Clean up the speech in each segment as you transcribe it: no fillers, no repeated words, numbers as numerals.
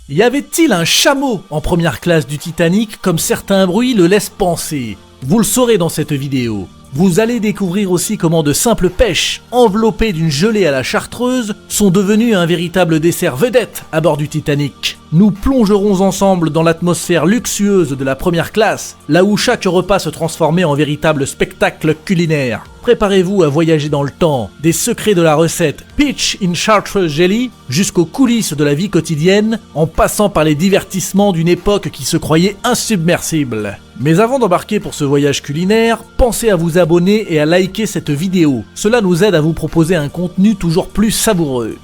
Y avait-il un chameau en première classe du Titanic comme certains bruits le laissent penser? Vous le saurez dans cette vidéo. Vous allez découvrir aussi comment de simples pêches, enveloppées d'une gelée à la chartreuse, sont devenues un véritable dessert vedette à bord du Titanic. Nous plongerons ensemble dans l'atmosphère luxueuse de la première classe, là où chaque repas se transformait en véritable spectacle culinaire. Préparez-vous à voyager dans le temps, des secrets de la recette Peach in Chartreuse Jelly jusqu'aux coulisses de la vie quotidienne, en passant par les divertissements d'une époque qui se croyait insubmersible. Mais avant d'embarquer pour ce voyage culinaire, pensez à vous abonner et à liker cette vidéo. Cela nous aide à vous proposer un contenu toujours plus savoureux.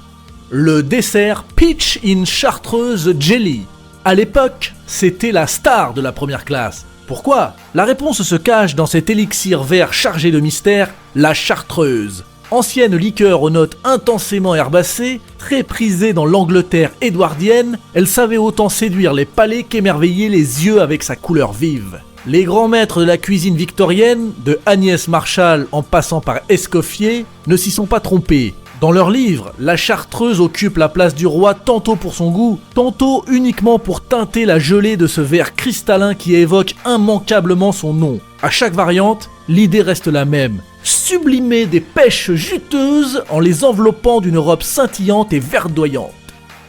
Le dessert Peach in Chartreuse Jelly. À l'époque, c'était la star de la première classe. Pourquoi? La réponse se cache dans cet élixir vert chargé de mystère, la chartreuse. Ancienne liqueur aux notes intensément herbacées, très prisée dans l'Angleterre édouardienne, elle savait autant séduire les palais qu'émerveiller les yeux avec sa couleur vive. Les grands maîtres de la cuisine victorienne, de Agnès Marshall en passant par Escoffier, ne s'y sont pas trompés. Dans leur livre, la chartreuse occupe la place du roi tantôt pour son goût, tantôt uniquement pour teinter la gelée de ce verre cristallin qui évoque immanquablement son nom. À chaque variante, l'idée reste la même. Sublimer des pêches juteuses en les enveloppant d'une robe scintillante et verdoyante.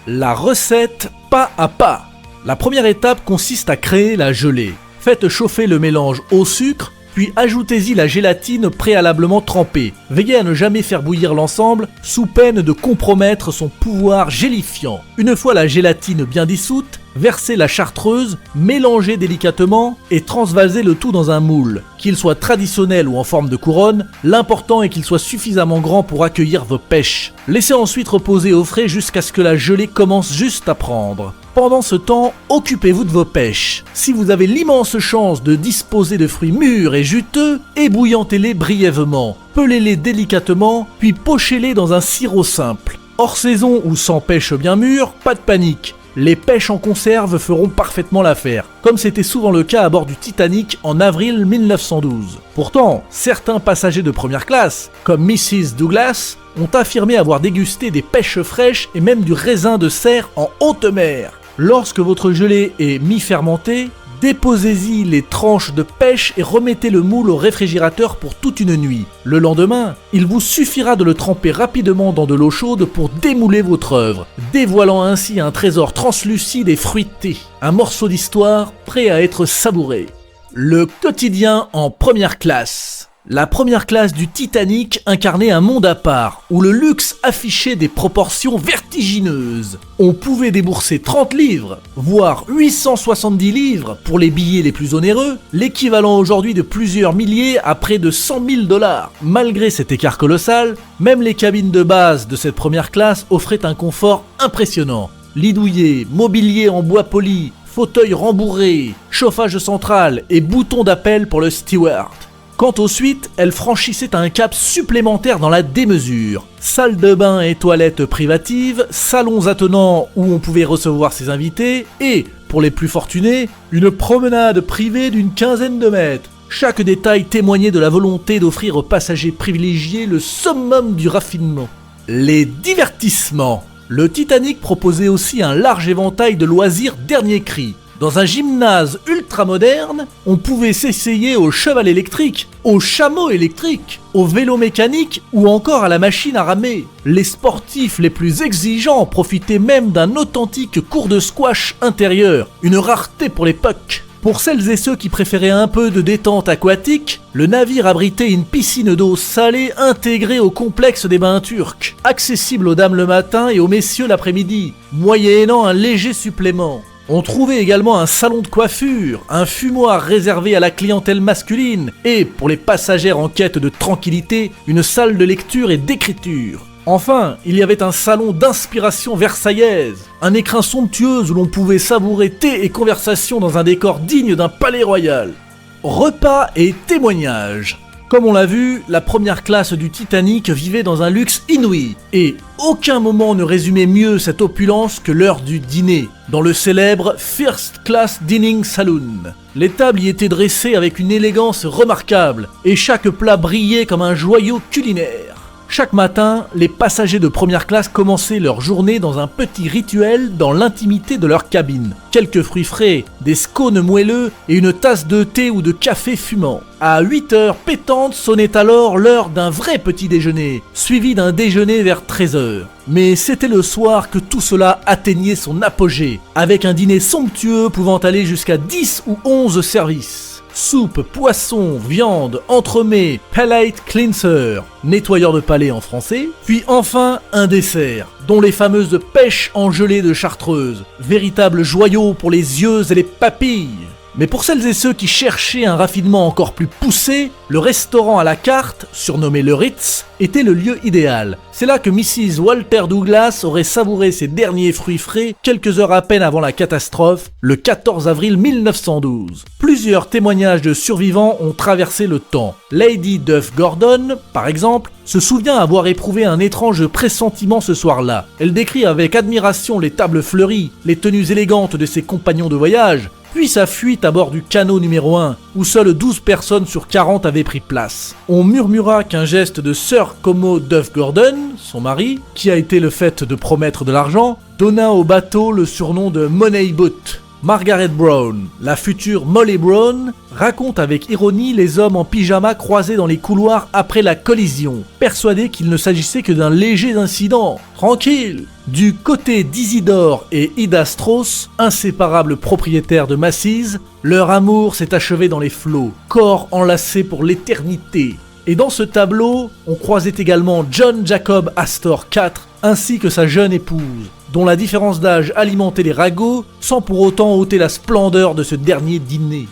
La recette pas à pas. La première étape consiste à créer la gelée. Faites chauffer le mélange au sucre, puis ajoutez-y la gélatine préalablement trempée. Veillez à ne jamais faire bouillir l'ensemble, sous peine de compromettre son pouvoir gélifiant. Une fois la gélatine bien dissoute, versez la chartreuse, mélangez délicatement et transvasez le tout dans un moule. Qu'il soit traditionnel ou en forme de couronne, l'important est qu'il soit suffisamment grand pour accueillir vos pêches. Laissez ensuite reposer au frais jusqu'à ce que la gelée commence juste à prendre. Pendant ce temps, occupez-vous de vos pêches. Si vous avez l'immense chance de disposer de fruits mûrs et juteux, ébouillantez-les brièvement, pelez-les délicatement, puis pochez-les dans un sirop simple. Hors saison ou sans pêche bien mûre, pas de panique. Les pêches en conserve feront parfaitement l'affaire, comme c'était souvent le cas à bord du Titanic en avril 1912. Pourtant, certains passagers de première classe, comme Mrs. Douglas, ont affirmé avoir dégusté des pêches fraîches et même du raisin de serre en haute mer. Lorsque votre gelée est mi-fermentée, déposez-y les tranches de pêche et remettez le moule au réfrigérateur pour toute une nuit. Le lendemain, il vous suffira de le tremper rapidement dans de l'eau chaude pour démouler votre œuvre, dévoilant ainsi un trésor translucide et fruité. Un morceau d'histoire prêt à être savouré. Le quotidien en première classe. La première classe du Titanic incarnait un monde à part, où le luxe affichait des proportions vertigineuses. On pouvait débourser 30 livres, voire 870 livres pour les billets les plus onéreux, l'équivalent aujourd'hui de plusieurs milliers à près de 100 000 $. Malgré cet écart colossal, même les cabines de base de cette première classe offraient un confort impressionnant. Lit douillet, mobilier en bois poli, fauteuil rembourré, chauffage central et bouton d'appel pour le steward. Quant aux suites, elles franchissaient un cap supplémentaire dans la démesure. Salle de bain et toilettes privatives, salons attenants où on pouvait recevoir ses invités et, pour les plus fortunés, une promenade privée d'une quinzaine de mètres. Chaque détail témoignait de la volonté d'offrir aux passagers privilégiés le summum du raffinement. Les divertissements. Le Titanic proposait aussi un large éventail de loisirs dernier cri. Dans un gymnase ultramoderne, on pouvait s'essayer au cheval électrique, au chameau électrique, au vélo mécanique ou encore à la machine à ramer. Les sportifs les plus exigeants profitaient même d'un authentique cours de squash intérieur, une rareté pour l'époque. Pour celles et ceux qui préféraient un peu de détente aquatique, le navire abritait une piscine d'eau salée intégrée au complexe des bains turcs, accessible aux dames le matin et aux messieurs l'après-midi, moyennant un léger supplément. On trouvait également un salon de coiffure, un fumoir réservé à la clientèle masculine et, pour les passagères en quête de tranquillité, une salle de lecture et d'écriture. Enfin, il y avait un salon d'inspiration versaillaise, un écrin somptueux où l'on pouvait savourer thé et conversation dans un décor digne d'un palais royal. Repas et témoignages. Comme on l'a vu, la première classe du Titanic vivait dans un luxe inouï, et aucun moment ne résumait mieux cette opulence que l'heure du dîner, dans le célèbre First Class Dining Saloon. Les tables y étaient dressées avec une élégance remarquable, et chaque plat brillait comme un joyau culinaire. Chaque matin, les passagers de première classe commençaient leur journée dans un petit rituel dans l'intimité de leur cabine. Quelques fruits frais, des scones moelleux et une tasse de thé ou de café fumant. À 8h pétantes sonnait alors l'heure d'un vrai petit déjeuner, suivi d'un déjeuner vers 13h. Mais c'était le soir que tout cela atteignait son apogée, avec un dîner somptueux pouvant aller jusqu'à 10 ou 11 services. Soupe, poisson, viande, entremets, palate cleanser, nettoyeur de palais en français, puis enfin un dessert, dont les fameuses pêches en gelée de Chartreuse, véritable joyau pour les yeux et les papilles. Mais pour celles et ceux qui cherchaient un raffinement encore plus poussé, le restaurant à la carte, surnommé le Ritz, était le lieu idéal. C'est là que Mrs. Walter Douglas aurait savouré ses derniers fruits frais quelques heures à peine avant la catastrophe, le 14 avril 1912. Plusieurs témoignages de survivants ont traversé le temps. Lady Duff Gordon, par exemple, se souvient avoir éprouvé un étrange pressentiment ce soir-là. Elle décrit avec admiration les tables fleuries, les tenues élégantes de ses compagnons de voyage, puis sa fuite à bord du canot numéro 1, où seules 12 personnes sur 40 avaient pris place. On murmura qu'un geste de Sir Commode Duff Gordon, son mari, qui a été le fait de promettre de l'argent, donna au bateau le surnom de Money Boat. Margaret Brown, la future Molly Brown, raconte avec ironie les hommes en pyjama croisés dans les couloirs après la collision, persuadés qu'il ne s'agissait que d'un léger incident. Tranquille. Du côté d'Isidore et Ida Strauss, inséparables propriétaires de Macy's, leur amour s'est achevé dans les flots, corps enlacés pour l'éternité. Et dans ce tableau, on croisait également John Jacob Astor IV, ainsi que sa jeune épouse, dont la différence d'âge alimentait les ragots, sans pour autant ôter la splendeur de ce dernier dîner.